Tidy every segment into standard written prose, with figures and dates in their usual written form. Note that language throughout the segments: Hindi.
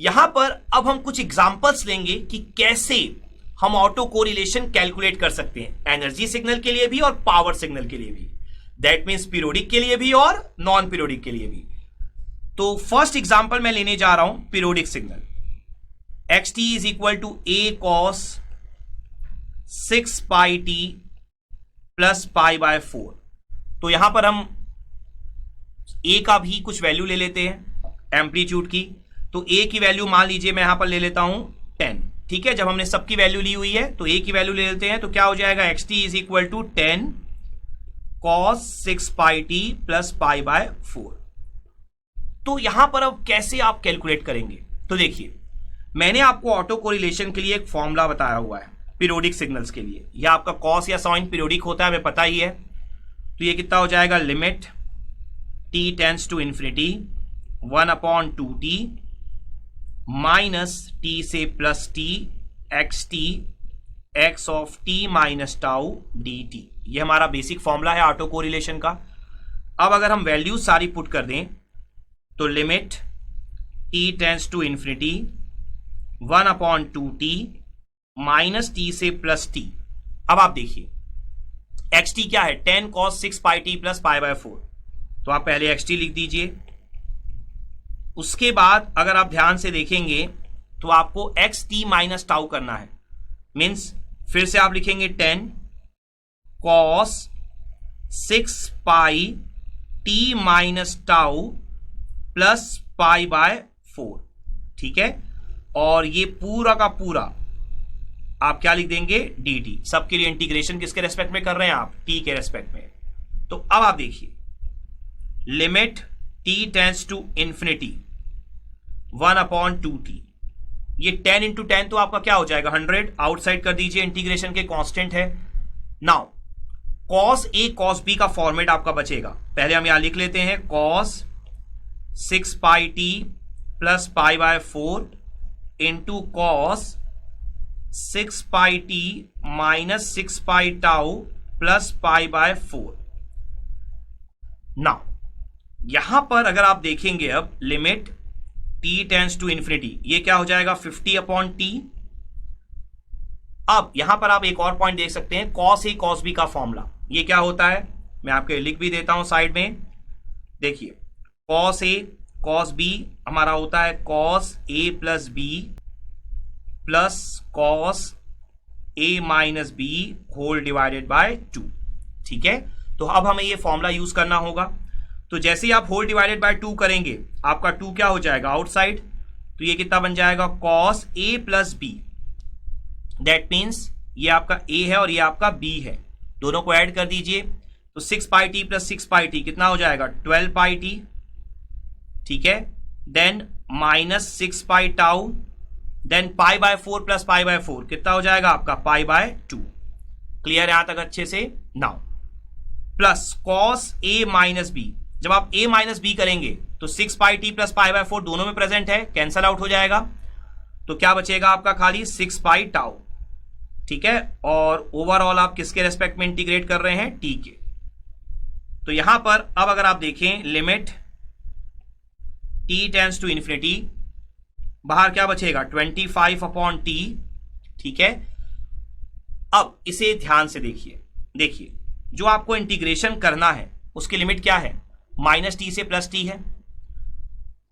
यहां पर अब हम कुछ एग्जांपल्स लेंगे कि कैसे हम ऑटो कोरिलेशन कैलकुलेट कर सकते हैं, एनर्जी सिग्नल के लिए भी और पावर सिग्नल के लिए भी, दैट मीन्स पीरियोडिक के लिए भी और नॉन पीरियोडिक के लिए भी। तो फर्स्ट एग्जांपल मैं लेने जा रहा हूं periodic signal, xt is equal to a cos 6 pi t plus pi by 4। तो यहां पर हम a का भी कुछ वैल्यू ले लेते हैं एम्पलीट्यूड की। तो a की वैल्यू मान लीजिए मैं यहां पर ले लेता हूं 10, ठीक है। जब हमने सबकी वैल्यू ली हुई है तो a की वैल्यू ले लेते हैं, तो क्या हो जाएगा xt is equal to 10 cos 6 pi t plus pi by 4। तो यहां पर अब कैसे आप कैलकुलेट करेंगे, तो देखिए मैंने आपको ऑटो कोरिलेशन के लिए एक फॉर्मूला बताया हुआ है पीरियोडिक सिग्नल्स के लिए। यह आपका कॉस या साइन पीरियोडिक होता है, हमें पता ही है। तो ये कितना हो जाएगा, limit t tends to infinity 1/2t minus t से plus t xt x of t minus tau dt। ये हमारा बेसिक फॉर्मूला है ऑटो कोरिलेशन का। अब अगर हम वैल्यू सारी पुट कर दें तो limit t tends to infinity 1/2t minus t से प्लस t। अब आप देखिए xt क्या है, 10 cos 6 pi t plus pi by 4। तो आप पहले xt लिख दीजिए। उसके बाद अगर आप ध्यान से देखेंगे तो आपको xt माइनस टाउ करना है, मीन्स फिर से आप लिखेंगे 10 cos 6 pi t minus tau plus pi by 4, ठीक है। और ये पूरा का पूरा आप क्या लिख देंगे, dt। सबके लिए इंटीग्रेशन किसके रेस्पेक्ट में कर रहे हैं आप, t के रेस्पेक्ट में। तो अब आप देखिए limit t tends to infinity 1/2t, ये 10 इंटू 10 तो आपका क्या हो जाएगा 100, आउटसाइड कर दीजिए, इंटीग्रेशन के कांस्टेंट है। Now cos a cos b का फॉर्मेट आपका बचेगा। पहले हम यहां लिख लेते हैं cos 6 pi t plus pi by 4 into cos 6 pi t minus 6 pi tau plus pi by 4। Now यहां पर अगर आप देखेंगे अब limit t tends to infinity, ये क्या हो जाएगा 50/t। अब यहां पर आप एक और पॉइंट देख सकते हैं, cos a cos b का फॉर्मूला ये क्या होता है, मैं आपके लिख भी देता हूं साइड में। देखिए cos a cos b हमारा होता है cos a plus b plus cos a minus b whole divided by 2, ठीक है। तो अब हमें ये फॉर्मूला यूज करना होगा। तो जैसे ही आप होल डिवाइडेड बाय 2 करेंगे आपका 2 क्या हो जाएगा आउटसाइड, तो ये कितना बन जाएगा cos a plus b, that means ये आपका a है और ये आपका b है, दोनों को ऐड कर दीजिए। तो 6 pi t plus 6 pi t कितना हो जाएगा 12 पाई t, ठीक है। Then minus 6 pi tau, then pi by 4 plus pi by 4 कितना हो जाएगा आपका पाई बाय 2। क्लियर यहां तक अच्छे से। Now plus cos a minus b, जब आप a माइनस b करेंगे तो 6 pi t plus pi by 4 दोनों में प्रेजेंट है, कैंसल आउट हो जाएगा। तो क्या बचेगा आपका खाली 6 पाई टाउ, ठीक है। और ओवरऑल आप किसके रेस्पेक्ट में इंटीग्रेट कर रहे हैं, t के। तो यहां पर अब अगर आप देखें limit t tends to infinity, बाहर क्या बचेगा 25/t, ठीक है। अब इसे ध्यान से देखिए जो आपको इंटीग्रेशन करना है उसकी लिमिट क्या है, माइनस t से प्लस t है,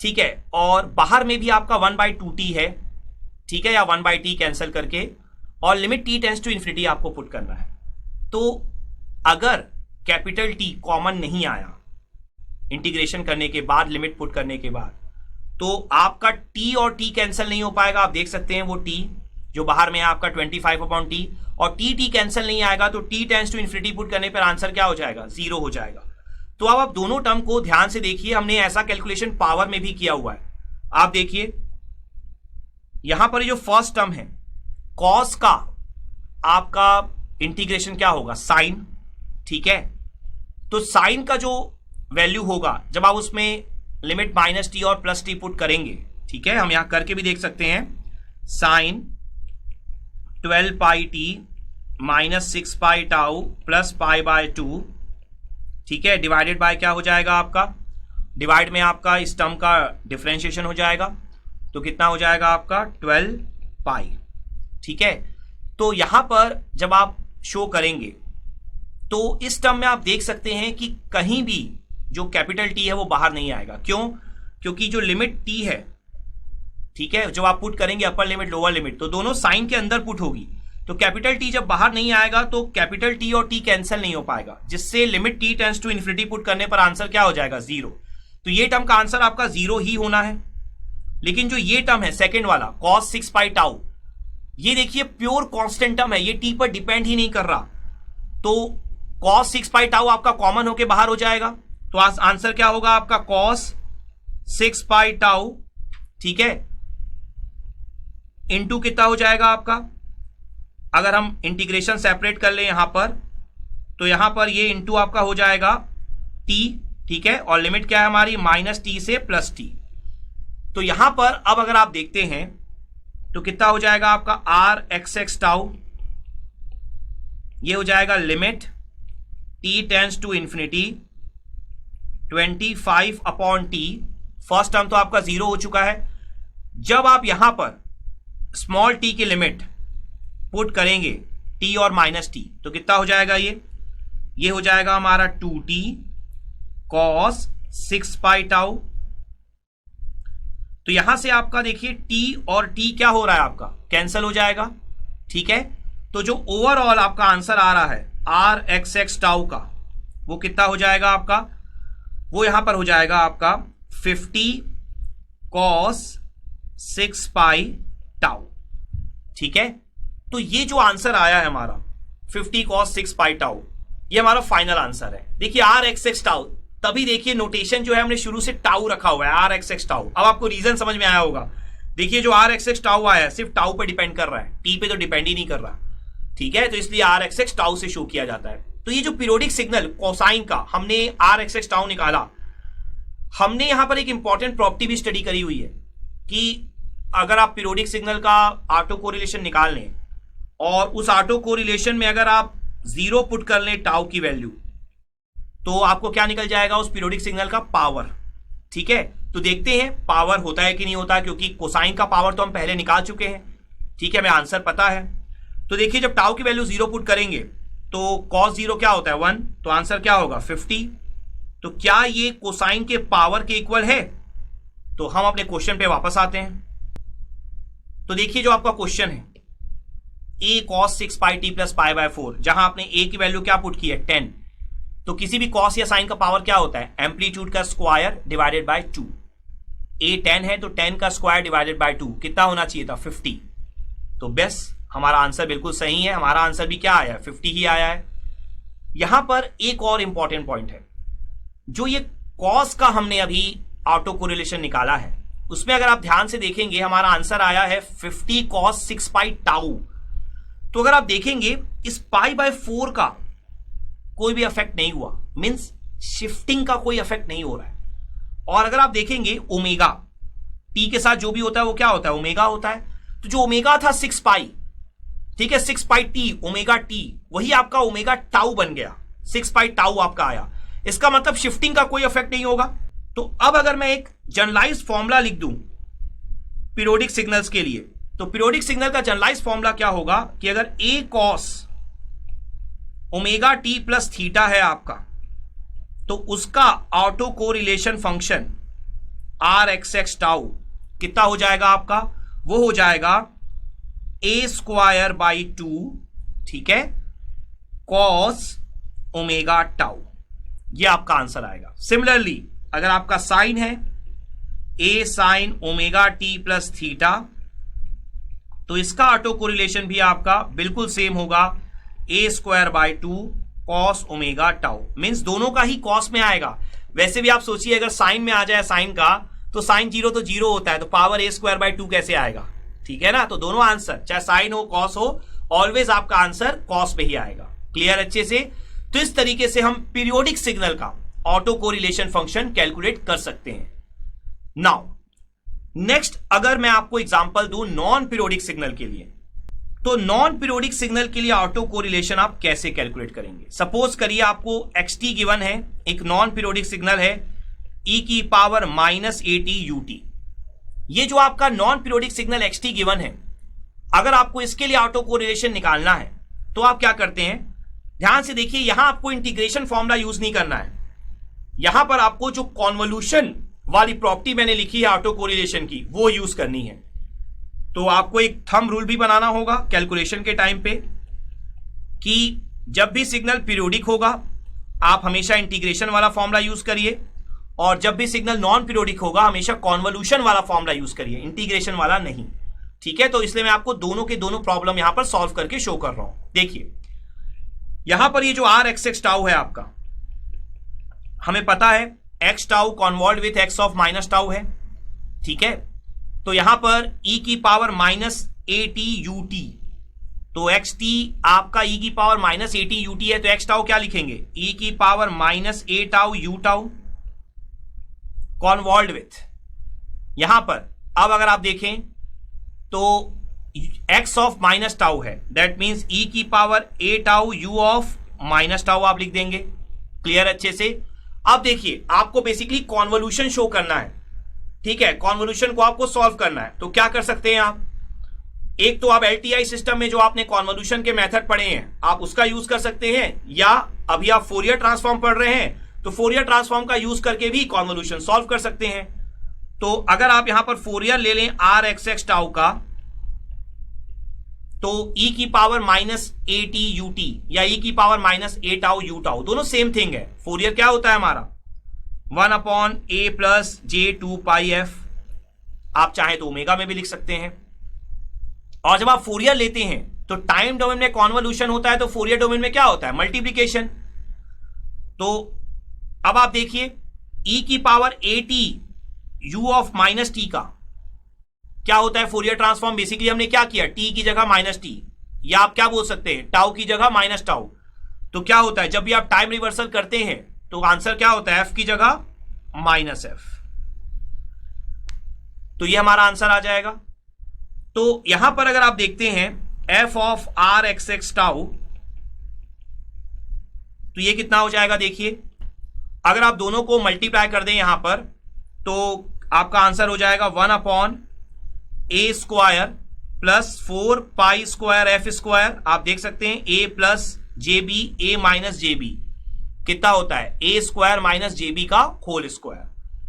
ठीक है। और बाहर में भी आपका 1/2t है, ठीक है, या 1/t कैंसिल करके, और limit t tends to infinity आपको पुट करना है। तो अगर कैपिटल T कॉमन नहीं आया इंटीग्रेशन करने के बाद, लिमिट पुट करने के बाद, तो आपका t और t कैंसिल नहीं हो पाएगा। आप देख सकते हैं वो t जो बाहर में है आपका 25/t, और t कैंसिल नहीं आएगा तो t tends to infinity put करने पर आंसर क्या हो जाएगा 0 हो जाएगा। तो अब आप दोनों टर्म को ध्यान से देखिए, हमने ऐसा कैलकुलेशन पावर में भी किया हुआ है। आप देखिए यहां पर जो फर्स्ट टर्म है cos का आपका इंटीग्रेशन क्या होगा साइन, ठीक है। तो साइन का जो वैल्यू होगा जब आप उसमें लिमिट माइनस टी और प्लस टी पुट करेंगे, ठीक है, हम यहां करके भी देख सकते हैं, sine 12 pi t minus 6 pi tau plus pi by 2, ठीक है, डिवाइडेड बाय क्या हो जाएगा आपका, डिवाइड में आपका इस टर्म का डिफरेंशिएशन हो जाएगा। तो कितना हो जाएगा आपका 12 पाई। ठीक है, तो यहां पर जब आप शो करेंगे तो इस टर्म में आप देख सकते हैं कि कहीं भी जो कैपिटल टी है वो बाहर नहीं आएगा। क्यों? क्योंकि जो लिमिट टी है, ठीक है, जब आप पुट करेंगे अपर लिमिट लोअर लिमिट, तो दोनों साइन के अंदर पुट होगी, तो कैपिटल टी जब बाहर नहीं आएगा तो कैपिटल टी और टी कैंसिल नहीं हो पाएगा, जिससे limit t tends to infinity put करने पर आंसर क्या हो जाएगा? 0। तो ये टर्म का आंसर आपका 0 ही होना है। लेकिन जो ये टर्म है सेकेंड वाला cos 6 पाई टाउ, ये देखिए प्योर कांस्टेंट टर्म है, ये टी पर डिपेंड ही नहीं कर रहा, तो cos 6 पाई टाउ आपका कॉमन होके बाहर हो जाएगा। तो आंसर क्या होगा आपका? cos 6 पाई टाउ, ठीक है, इनटू कितना हो जाएगा आपका? अगर हम इंटीग्रेशन सेपरेट कर ले यहां पर, तो यहां पर ये इनटू आपका हो जाएगा t, ठीक है, और लिमिट क्या है हमारी? -t से +t। तो यहां पर अब अगर आप देखते हैं तो कितना हो जाएगा आपका? r(x(x) टाउ, ये हो जाएगा limit t tends to infinity 25/t। First term तो आपका 0 हो चुका है। जब आप यहां पर स्मॉल t की लिमिट पुट करेंगे t और -t, तो कितना हो जाएगा? ये हो जाएगा हमारा 2t cos 6 पाई टाउ। तो यहां से आपका देखिए t और t क्या हो रहा है आपका? कैंसिल हो जाएगा। ठीक है, तो जो ओवरऑल आपका आंसर आ रहा है r(x(x) टाउ का, वो कितना हो जाएगा आपका? वो यहां पर हो जाएगा आपका 50 cos 6 पाई टाउ। ठीक है, तो ये जो आंसर आया है हमारा 50 cos 6 पाई टाउ, ये हमारा फाइनल आंसर है। देखिए r(x(x) टाउ, तभी देखिए नोटेशन जो है हमने शुरू से टाउ रखा हुआ है, r(x(x) टाउ। अब आपको रीजन समझ में आया होगा। देखिए जो r(x(x) टाउ आया है सिर्फ टाउ पे डिपेंड कर रहा है, टी पे तो डिपेंड ही नहीं कर रहा। ठीक है, तो इसलिए r(x(x) टाउ से शो किया जाता है। तो ये जो पीरियोडिक सिग्नल कोसाइन का हमने r(x(x) टाउ निकाला, हमने यहां पर एक इंपॉर्टेंट प्रॉपर्टी भी स्टडी करी हुई है कि अगर आप पीरियोडिक सिग्नल का ऑटो कोरिलेशन निकाल लें और उस ऑटो कोरिलेशन में अगर आप 0 पुट कर लें टाउ की वैल्यू, तो आपको क्या निकल जाएगा? उस पीरियोडिक सिग्नल का पावर। ठीक है, तो देखते हैं पावर होता है कि नहीं होता, क्योंकि कोसाइन का पावर तो हम पहले निकाल चुके हैं। ठीक है, हमें आंसर पता है। तो देखिए जब टाउ की वैल्यू 0 पुट करेंगे तो cos 0 क्या होता है? 1, तो आंसर क्या होगा? 50। तो क्या ये कोसाइन के पावर के इक्वल है? तो हम अपने क्वेश्चन पे वापस आते हैं। तो देखिए जो आपका क्वेश्चन है a cos 6 pi t plus pi by 4, जहां आपने a की वैल्यू क्या पुट की है? 10। तो किसी भी कॉस या साइन का पावर क्या होता है? एम्पलीट्यूड का स्क्वायर डिवाइडेड बाय 2। a 10 है तो 10 का स्क्वायर डिवाइडेड बाय 2 कितना होना चाहिए था? 50। तो बस हमारा आंसर बिल्कुल सही है, हमारा आंसर भी क्या आया है? 50 ही आया है। यहां पर एक और इंपॉर्टेंट पॉइंट है, जो ये कॉस का हमने अभी ऑटो कोरिलेशन निकाला है, उसमें अगर आप ध्यान से देखेंगे हमारा आंसर आया है 50 cos 6 पाई टाउ। तो अगर आप देखेंगे इस पाई बाय 4 का कोई भी इफेक्ट नहीं हुआ, मींस शिफ्टिंग का कोई इफेक्ट नहीं हो रहा है। और अगर आप देखेंगे ओमेगा, टी के साथ जो भी होता है वो क्या होता है? ओमेगा होता है। तो जो ओमेगा था 6 पाई, ठीक है, 6 पाई टी ओमेगा टी, वही आपका ओमेगा टाउ बन गया, 6 पाई टाउ आपका आया। इसका मतलब शिफ्टिंग का कोई इफेक्ट नहीं होगा। तो अब अगर मैं एक जनरलाइज्ड फॉर्मूला लिख दूं पीरियोडिक सिग्नल्स के लिए, तो पीरियोडिक सिग्नल का जनरलाइज्ड फॉर्मूला क्या होगा कि अगर a cos omega T plus theta है आपका, तो उसका auto correlation function r(x(x) tau कितना हो जाएगा आपका? वो हो जाएगा a² बाई 2, ठीक है, cos ओमेगा टाउ। ये आपका आंसर आएगा। सिमिलरली अगर आपका साइन है a sine omega T plus theta, तो इसका ऑटो कोरिलेशन भी आपका बिल्कुल सेम होगा, a² by 2 cos omega tau. Means दोनों का ही कॉस में आएगा। वैसे भी आप सोचिए अगर साइन में आ जाए साइन का, तो साइन 0 तो 0 होता है, तो पावर a² बाई 2 कैसे आएगा? ठीक है ना, तो दोनों आंसर चाहे साइन हो कॉस हो, ऑलवेज आपका आंसर कॉस पे ही आएगा। क्लियर अच्छे से? तो इस तरीके से हम पीरियोडिक सिग्नल का ऑटो कोरिलेशन फंक्शन कैलकुलेट कर सकते हैं। नाउ नेक्स्ट अगर मैं आपको एग्जांपल दूं नॉन पीरियोडिक सिग्नल के लिए, तो नॉन पीरियोडिक सिग्नल के लिए ऑटो कोरिलेशन आप कैसे कैलकुलेट करेंगे? सपोज करिए आपको xt गिवन है, एक नॉन पीरियोडिक सिग्नल है e की पावर -at ut, ये जो आपका non periodic signal xt given है, अगर आपको इसके लिए ऑटो कोरिलेशन निकालना है तो आप क्या करते हैं, ध्यान से देखिए, यहां आपको इंटीग्रेशन फॉर्मूला यूज नहीं करना है। यहां पर आपको जो कॉन्वोल्यूशन वाली प्रॉपर्टी मैंने लिखी है ऑटो कोरिलेशन की, वो यूज करनी है। तो आपको एक थंब रूल भी बनाना होगा कैलकुलेशन के टाइम पे कि जब भी सिग्नल पीरियोडिक होगा आप हमेशा इंटीग्रेशन वाला फॉर्मूला यूज करिए, और जब भी सिग्नल नॉन पीरियोडिक होगा हमेशा कॉन्वोल्यूशन वाला फॉर्मूला यूज करिए, इंटीग्रेशन वाला नहीं। ठीक है, तो इसलिए मैं आपको दोनों के दोनों प्रॉब्लम यहां पर सॉल्व करके शो कर रहा हूं। देखिए यहां पर ये जो आर एक्स एक्स टाउ है आपका, हमें पता है x tau convolve with x of minus tau है। ठीक है, तो यहां पर e की power minus a t u T, तो एक्स टी आपका e की power minus a t u T है, तो एक्स टाउ क्या लिखेंगे, e की power minus a tau u tau convolve with, यहां पर अब अगर आप देखें तो x ऑफ माइनस टाउ है, दैट मींस e की power A tau u of minus tau आप लिख देंगे। क्लियर अच्छे से। अब देखिए आपको बेसिकली कॉन्वोल्यूशन शो करना है। ठीक है, कॉन्वोल्यूशन को आपको सॉल्व करना है, तो क्या कर सकते हैं आप, एक तो आप एलटीआई सिस्टम में जो आपने कॉन्वोल्यूशन के मेथड पढ़े हैं आप उसका यूज कर सकते हैं, या अभी आप फोरियर ट्रांसफॉर्म पढ़ रहे हैं तो फोरियर ट्रांसफॉर्म का यूज करके भी कॉन्वोल्यूशन सॉल्व कर सकते हैं। तो अगर आप यहां पर फोरियर ले लें आर एक्स एक्स टाउ का, तो e की power minus a t u t या e की power minus a tau u tau दोनों सेम थिंग है। फोरियर क्या होता है हमारा 1/a plus j two pi f, आप चाहे तो ओमेगा में भी लिख सकते हैं। और जब आप फोरियर लेते हैं तो टाइम डोमेन में कॉन्वोल्यूशन होता है, तो फोरियर डोमेन में क्या होता है, मल्टीप्लीकेशन। तो अब आप देखिए e की power A t you of minus T का क्या होता है फोरियर ट्रांसफॉर्म, बेसिकली हमने क्या किया, t की जगह माइनस टी, या आप क्या बोल सकते हैं टाउ की जगह माइनस टाउ। तो क्या होता है जब भी आप टाइम रिवर्सल करते हैं तो आंसर क्या होता है, f की जगह माइनस एफ, तो ये हमारा आंसर आ जाएगा। तो यहां पर अगर आप देखते हैं f of R x x tau, तो ये कितना हो जाएगा, देखिए अगर आप दोनों को मल्टीप्लाई कर दें यहां पर तो आपका आंसर हो जाएगा 1/a square plus 4 pi square f square. आप देख सकते हैं a plus j b a minus j b कितना होता है, a square minus j b का होल स्क्वायर,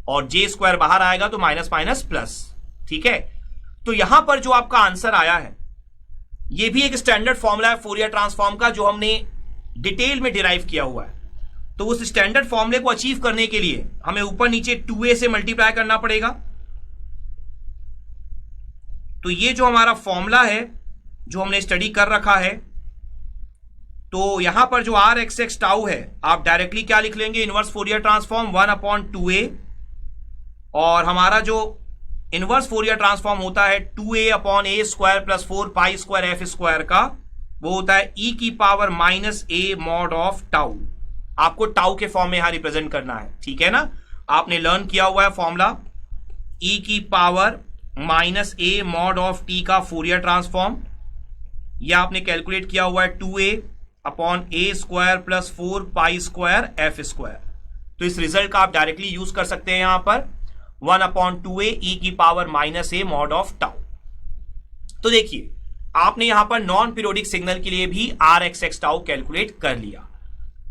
और जे स्क्वायर बाहर आएगा तो माइनस माइनस प्लस। ठीक है, तो यहां पर जो आपका आंसर आया है ये भी एक स्टैंडर्ड फॉर्मूला है फोरियर ट्रांसफॉर्म का जो हमने डिटेल में डिराइव किया हुआ है। तो उस स्टैंडर्ड फॉर्मूले को अचीव करने के लिए हमें ऊपर नीचे 2a से मल्टीप्लाई करना पड़ेगा। तो ये जो हमारा फॉर्मूला है जो हमने स्टडी कर रखा है, तो यहां पर जो आर एक्स एक्स टाउ है आप डायरेक्टली क्या लिख लेंगे, इनवर्स फोरियर ट्रांसफॉर्म 1/2a, और हमारा जो इनवर्स फोरियर ट्रांसफॉर्म होता है 2a/a square plus 4 pi square f square का, वो होता है e की power minus A mod of tau. आपको टाउ के फॉर्म में यहां रिप्रेजेंट करना है। ठीक है ना, आपने लर्न किया हुआ है फॉर्मूला e की power minus A mod of T का फोरियर ट्रांसफॉर्म, यह आपने कैलकुलेट किया हुआ है 2a/a square plus 4 pi square f square. तो इस रिजल्ट का आप डायरेक्टली यूज कर सकते हैं यहां पर 1/2a e की power minus A mod of tau. तो देखिए आपने यहां पर नॉन पीरियोडिक सिग्नल के लिए भी R x x tau calculate कर लिया।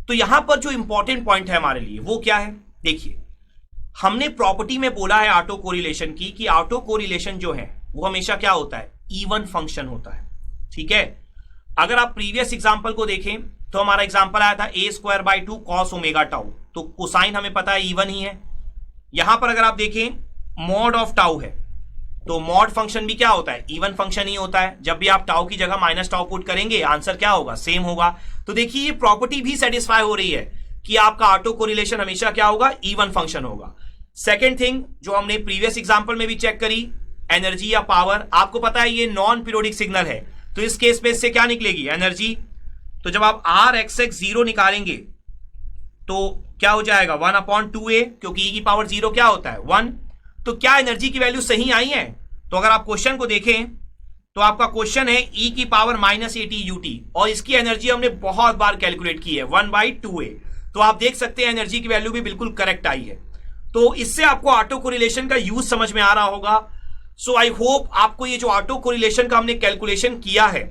तो यहां पर जो इंपॉर्टेंट पॉइंट है हमारे लिए वो क्या है, देखिए हमने प्रॉपर्टी में बोला है ऑटो कोरिलेशन की कि ऑटो कोरिलेशन जो है वो हमेशा क्या होता है, इवन फंक्शन होता है। ठीक है, अगर आप प्रीवियस एग्जांपल को देखें तो हमारा एग्जांपल आया था a square by 2 cos omega tau, तो कोसाइन हमें पता है इवन ही है। यहां पर अगर आप देखें मॉड ऑफ टाउ है, तो मॉड फंक्शन भी क्या होता है, इवन फंक्शन ही होता है। जब भी आप टाउ की जगह माइनस टाउ पुट करेंगे आंसर क्या होगा, सेम होगा। तो देखिए ये प्रॉपर्टी भी सेटिस्फाई हो रही है कि आपका ऑटो कोरिलेशन हमेशा क्या होगा, इवन फंक्शन होगा। सेकेंड थिंग जो हमने प्रीवियस एग्जांपल में भी चेक करी, एनर्जी या पावर, आपको पता है ये नॉन पीरियोडिक सिग्नल है, तो इस केस में इससे क्या निकलेगी, एनर्जी। तो जब आप आर एक्स एक्स जीरो निकालेंगे तो क्या हो जाएगा 1/2a, क्योंकि e की पावर 0 क्या होता है 1। तो क्या एनर्जी की वैल्यू सही आई है, तो अगर आप क्वेश्चन को देखें तो आपका क्वेश्चन है e की power minus a t u T, और इसकी एनर्जी हमने बहुत बार कैलकुलेट की है 1/2a। तो आप देख सकते हैं एनर्जी की वैल्यू भी बिल्कुल करेक्ट आई है। तो इससे आपको ऑटो कोरिलेशन का यूज समझ में आ रहा होगा। सो आई होप आपको ये जो ऑटो कोरिलेशन का हमने कैलकुलेशन किया है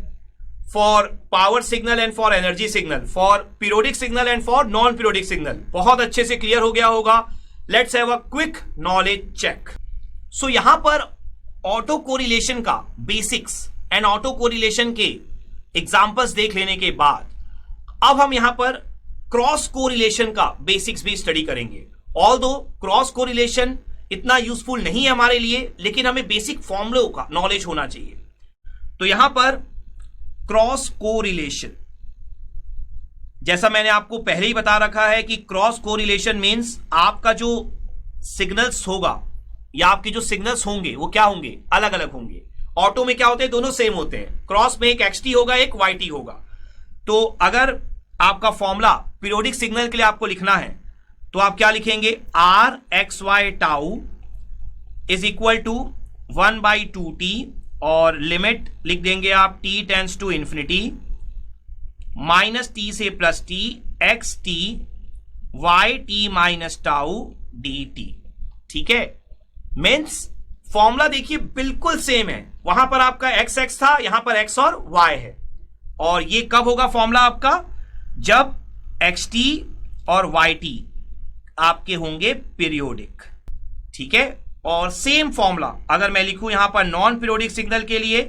for power signal and for energy signal, for periodic signal and for non periodic signal, बहुत अच्छे से क्लियर हो गया होगा। Let's have a quick knowledge check. So यहां पर ऑटो कोरिलेशन का बेसिक्स एंड ऑटो कोरिलेशन के एग्जांपल्स देख लेने के बाद अब हम यहां पर क्रॉस कोरिलेशन का बेसिक्स भी स्टडी करेंगे। ऑल्दो क्रॉस कोरिलेशन इतना यूजफुल नहीं है हमारे लिए, लेकिन हमें बेसिक फॉर्मूलों का नॉलेज होना चाहिए। तो यहां पर क्रॉस कोरिलेशन, जैसा मैंने आपको पहले ही बता रखा है कि क्रॉस कोरिलेशन मींस आपका जो सिग्नल्स होगा या आपके जो सिग्नल्स होंगे वो क्या होंगे, अलग अलग होंगे। ऑटो में क्या होते हैं, दोनों सेम होते हैं। क्रॉस में एक XT होगा, एक YT होगा। तो अगर आपका फॉर्मूला पीरियोडिक सिग्नल के लिए आपको लिखना है तो आप क्या लिखेंगे, RXY tau is equal to 1/2t और लिमिट लिख देंगे आप t tends to infinity minus t से plus t XT YT minus tau dt। ठीक है, मीन्स फॉर्मूला देखिए बिल्कुल सेम है। वहां पर आपका x था, यहां पर x और y है। और ये कब होगा फॉर्मूला आपका, जब XT और YT आपके होंगे पीरियोडिक। ठीक है, और सेम फॉर्मूला अगर मैं लिखूं यहां पर नॉन पीरियोडिक सिग्नल के लिए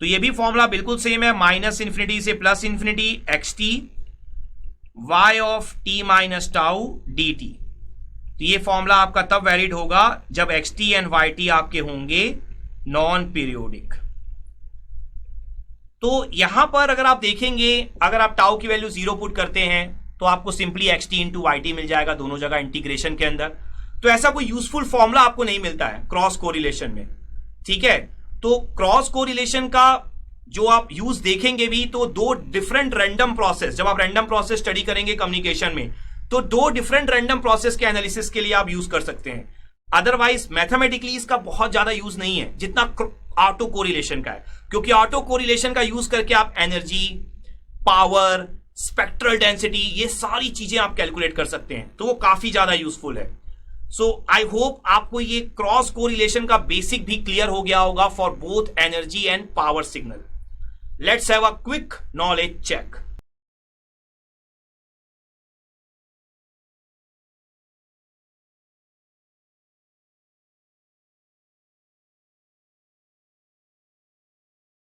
तो ये भी फॉर्मूला बिल्कुल सेम है, माइनस इंफिनिटी से plus infinity XT y of t minus tau dt। तो ये फॉर्मूला आपका तब वैलिड होगा जब XT एंड YT आपके होंगे नॉन पीरियोडिक। तो यहां पर अगर आप देखेंगे, अगर आप टाउ की वैल्यू 0 पुट करते हैं तो आपको सिंपली XT इंटू YT मिल जाएगा दोनों जगह इंटीग्रेशन के अंदर। तो ऐसा कोई यूजफुल फॉर्मूला आपको नहीं मिलता है क्रॉस कोरिलेशन में। ठीक है, तो क्रॉस कोरिलेशन का जो आप यूज देखेंगे भी तो दो डिफरेंट रैंडम प्रोसेस, जब आप रैंडम प्रोसेस स्टडी करेंगे कम्युनिकेशन में तो दो डिफरेंट रैंडम प्रोसेस के एनालिसिस के लिए आप यूज कर सकते हैं। अदरवाइज मैथमेटिकली इसका बहुत ज्यादा यूज नहीं है जितना ऑटो कोरिलेशन का है, क्योंकि ऑटो कोरिलेशन का यूज करके आप एनर्जी, पावर, स्पेक्ट्रल डेंसिटी, ये सारी चीजें आप कैलकुलेट कर सकते हैं। तो वो काफी ज्यादा यूजफुल है। सो आई होप आपको ये क्रॉस कोरिलेशन का बेसिक भी क्लियर हो गया होगा for both energy and power signal. Let's have a quick knowledge check.